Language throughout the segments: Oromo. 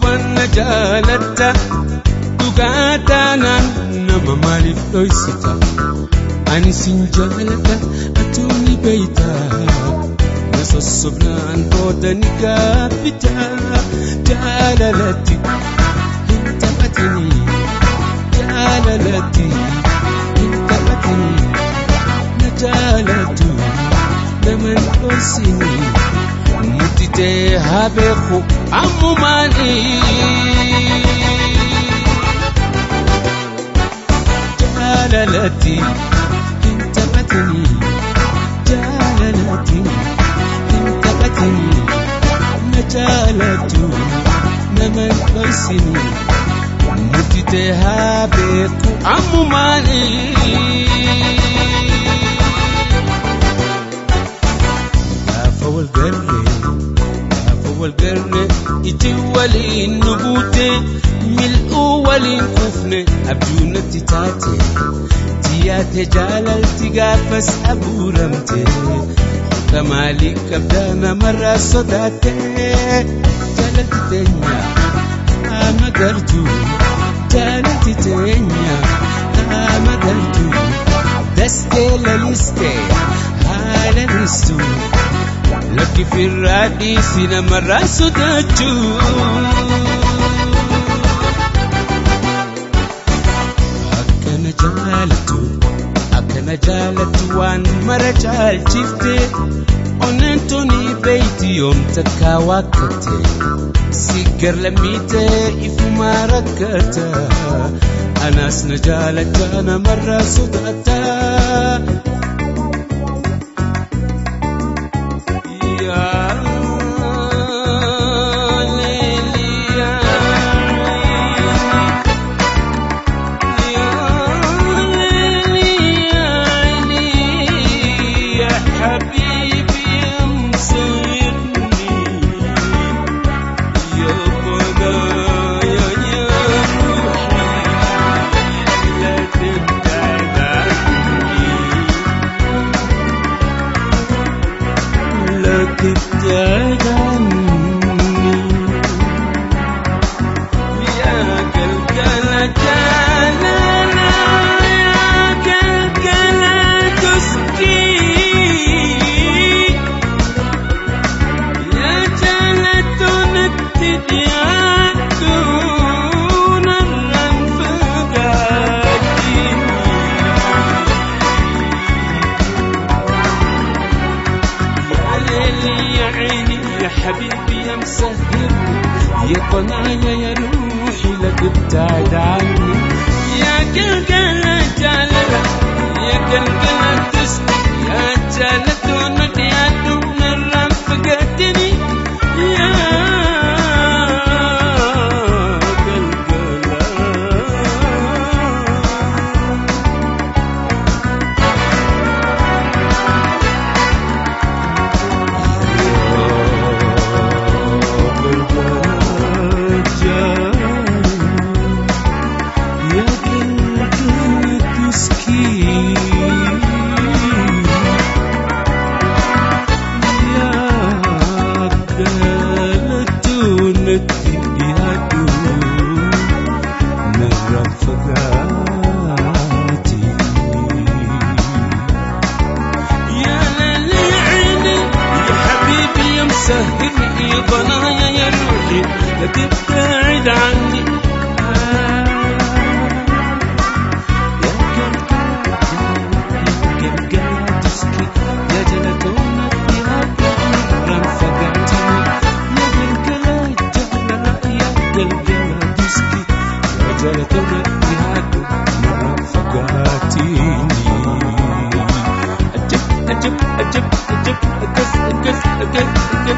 sobanna jaalatta dhugaataanaan nama maaliif dhoysita ani sin jaalata atuuni beeyta na sossobnaan boodani gaabbita jaalalatti hin taphatini jaalalatti hin taphatini na jaalatu naman dhoysini mutite habeeku ammumaani jaalalatti hin taphatini jaalalatti hin taphatini na jaalatu naman dhoysini mutite habeeku ammumaani والقرن يجي ولي النبوتي ملقو ولي نكفني أبجونا تتاتي تياتي جالالتي قافس أبو رمتي كمالي كبدانا مرة صداتي جالالتي تنيا أما قرتو جالالتي تنيا أما قرتو دستي لليستي هالا نستو لكي في الرادي سينما راسو دجو أكنا جالتو وان مرجال جفتي وننتوني بيتي يوم تكاوكتي سيقر لميتي إفو ما ركتا أنا سنجالت أنا مرة صدقتا حبيبي يا مسهر يا قنايا يا روحي لا تبتعد عني يا قلقلة جالة يا قلقلة تسمع يا جالة ونودي أدوم الرفقتني يا سهرني يا ضنايا يا روحي لا تبتعد عني يا قلقلة تسكي يا جلتونا يا رنفقتني يا قلقلة تسكي يا جلتونا يا رنفقتني أجب أجب أجب أكس أكس أكس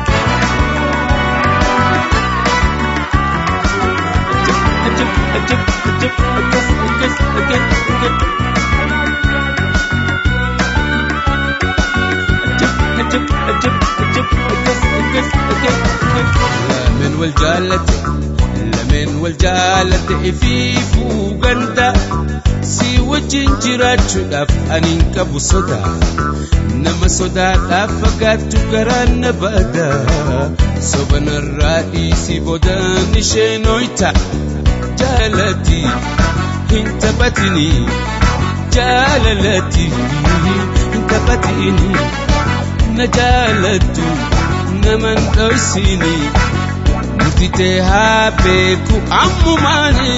لمن والجالة في فوقندا سي وجنجرات شدف أنينك بصدا nama sodaadhaaf fagaattu garaan na baada sobanarraa dhiisii boodaan isheen hoyta jaalatti hin taphatini jaalalatti hin taphatini na jaalattu naman dhoysini murtitee haa beeku ammumaani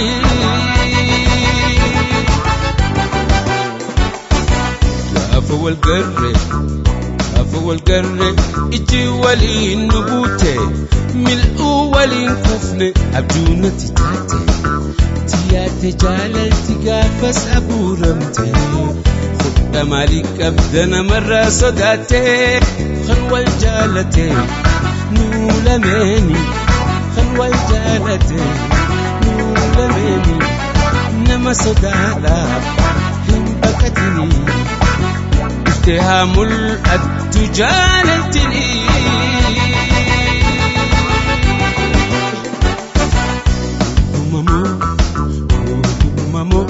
gaafa walgarre iji waliin nu buute mil'uu waliin kufne abjuunatti taate tiyaate jaalalti gaafas abuuramte fudha maalii qabda namarraa sodaate kan wal jaalate nuu lameeni kan wal jaalate nuu lameeni nama sodaadhaaf hin baqatini اتهام التجالتني مامو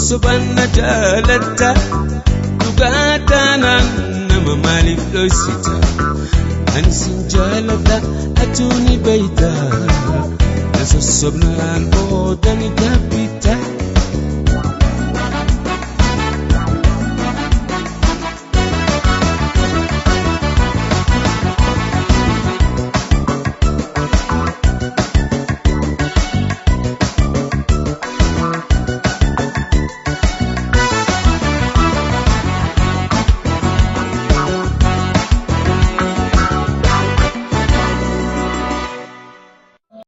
سبحان جالتا تقاتانا نما مالك دوسيتا أنسين جالتا أتوني بيتا نسو السبنان أوداني كابيتا